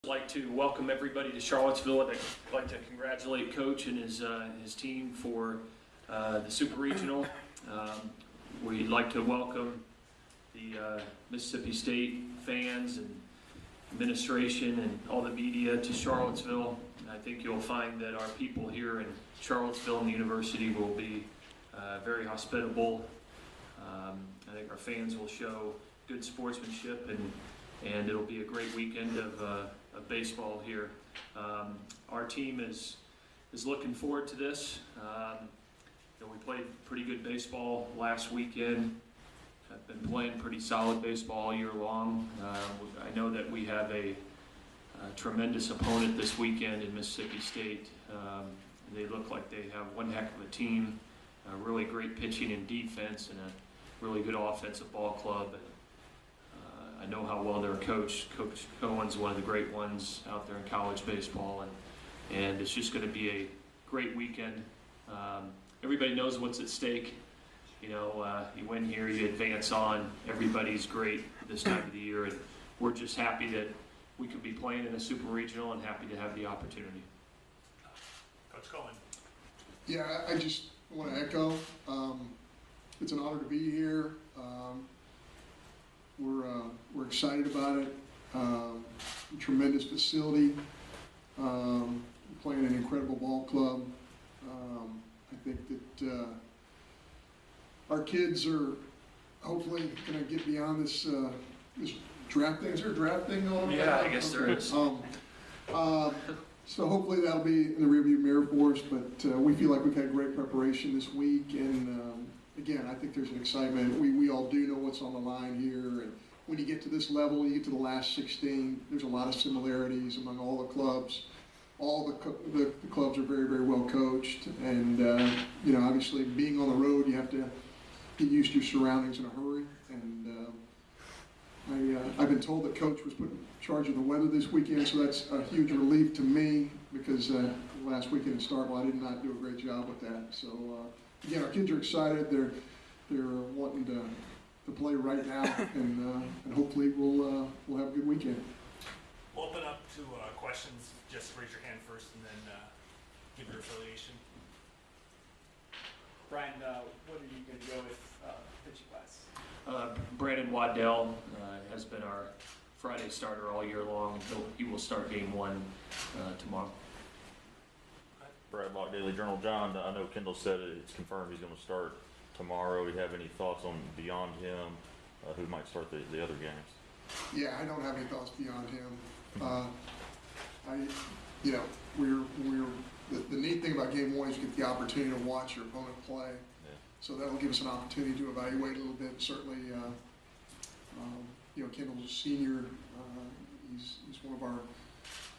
I'd like to welcome everybody to Charlottesville. I'd like to congratulate Coach and his team for the Super Regional. We'd like to welcome the Mississippi State fans and administration and all the media to Charlottesville. I think you'll find that our people here in Charlottesville and the university will be very hospitable. I think our fans will show good sportsmanship, and it'll be a great weekend of baseball here. Our team is looking forward to this. We played pretty good baseball last weekend. I've been playing pretty solid baseball all year long. I know that we have a tremendous opponent this weekend in Mississippi State. They look like they have one heck of a team, really great pitching and defense, and a really good offensive ball club. And, I know how well they're coached. Coach Cohen's one of the great ones out there in college baseball, and it's just going to be a great weekend. Everybody knows what's at stake. You know, you win here, you advance on. Everybody's great this time of the year, and we're just happy that we could be playing in a Super Regional and happy to have the opportunity. Coach Cohen. Yeah, I just want to echo. It's an honor to be here. We're excited about it. Tremendous facility. Playing an incredible ball club. I think that our kids are hopefully going to get beyond this draft thing. Is there a draft thing going on? Yeah, I guess there is. So hopefully that'll be in the rearview mirror for us. But we feel like we've had great preparation this week, and again, I think there's an excitement. We all do know what's on the line here, and when you get to this level, you get to the last 16, there's a lot of similarities among all the clubs. All the clubs are very, very well coached, and you know, obviously being on the road, you have to get used to your surroundings in a hurry. And I've been told that Coach was put in charge of the weather this weekend, so that's a huge relief to me, because last weekend in Starkville, I did not do a great job with that. So again, our kids are excited. They're wanting to play right now, and hopefully we'll have a good weekend. We'll open up to questions. Just raise your hand first, and then give your affiliation. Brian, what are you going to go with pitching class? Brandon Waddell has been our Friday starter all year long. He will start game one tomorrow. Brad Locke, Daily Journal. John, I know Kendall said it's confirmed he's going to start tomorrow. Do you have any thoughts on beyond him, who might start the other games? Yeah, I don't have any thoughts beyond him. The neat thing about game one is you get the opportunity to watch your opponent play. Yeah. So that'll give us an opportunity to evaluate a little bit. Certainly, Kendall's a senior. He's one of our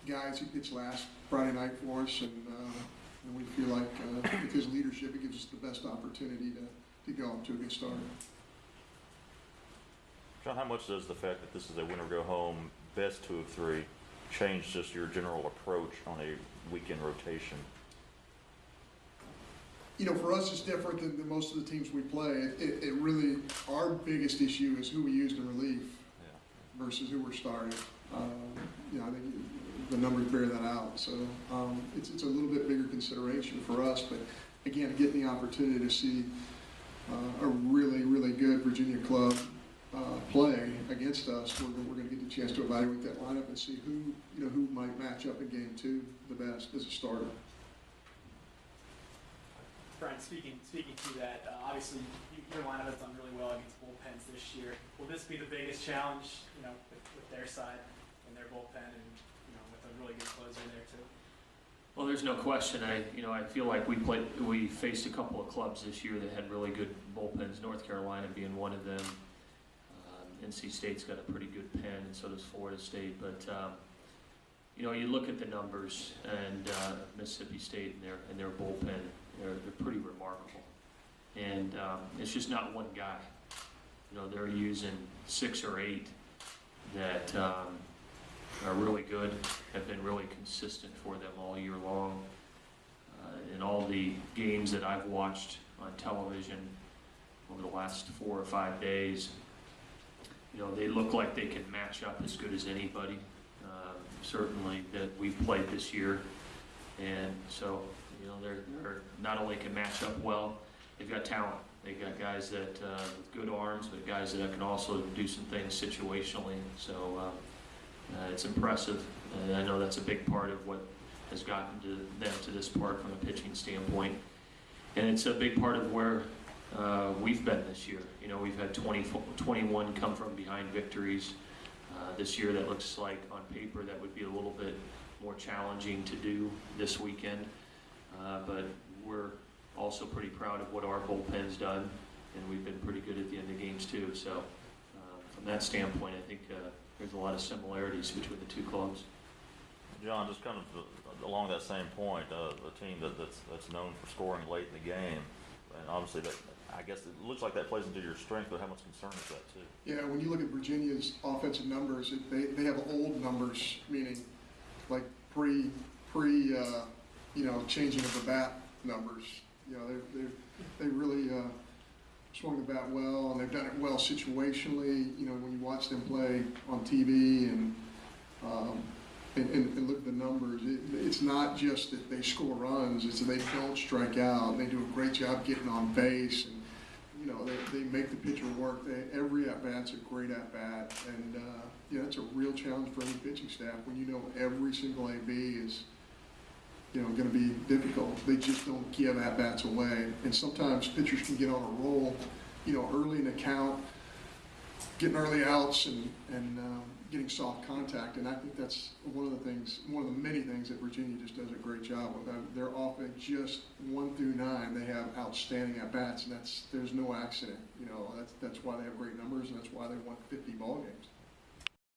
guys who pitched last Friday night for us, and we feel like with his leadership, it gives us the best opportunity to go up to a good start. John, how much does the fact that this is a win or go home, best 2 of 3, change just your general approach on a weekend rotation? You know, for us, it's different than most of the teams we play. It really, our biggest issue is who we used in relief versus who we're starting. I think the numbers bear that out. So it's a little bit bigger consideration for us. But again, getting the opportunity to see a really, really good Virginia club play against us, we're going to get the chance to evaluate that lineup and see who might match up in game 2 the best as a starter. Brian, speaking to that, obviously your lineup has done really well against bullpens this year. Will this be the biggest challenge, with their side and their bullpen, and with a really good closer there too? Well, there's no question. I feel like we faced a couple of clubs this year that had really good bullpens. North Carolina being one of them. NC State's got a pretty good pen, and so does Florida State. But you look at the numbers and Mississippi State and their bullpen. They're pretty remarkable, and it's just not one guy. They're using 6 or 8 that are really good, have been really consistent for them all year long. In all the games that I've watched on television over the last 4 or 5 days, they look like they can match up as good as anybody. certainly, that we've played this year. And so, you know, they're not only can match up well, they've got talent. They've got guys that with good arms, but guys that can also do some things situationally. So it's impressive, and I know that's a big part of what has gotten to them to this part from a pitching standpoint. And it's a big part of where we've been this year. You know, we've had 21 come from behind victories. This year that looks like on paper that would be a little bit more challenging to do this weekend. But we're also pretty proud of what our bullpen's done, and we've been pretty good at the end of games too. So from that standpoint, I think there's a lot of similarities between the two clubs. John, just kind of along that same point, a team that's known for scoring late in the game, and obviously that, I guess it looks like that plays into your strength, but how much concern is that too? Yeah, when you look at Virginia's offensive numbers, they have old numbers, meaning like pre changing of the bat numbers. You know, they really swung the bat well, and they've done it well situationally. You know, when you watch them play on TV and look at the numbers, it's not just that they score runs; it's that they don't strike out. And they do a great job getting on base, and you know they make the pitcher work. Every at bat's a great at bat, and it's a real challenge for any pitching staff when you know every single AB is going to be difficult. They just don't give at bats away, and sometimes pitchers can get on a roll, early in the count, getting early outs and getting soft contact, and I think that's one of the many things that Virginia just does a great job with. Their offense, just 1 through 9, they have outstanding at bats, and there's no accident. That's why they have great numbers, and that's why they won 50 ball games.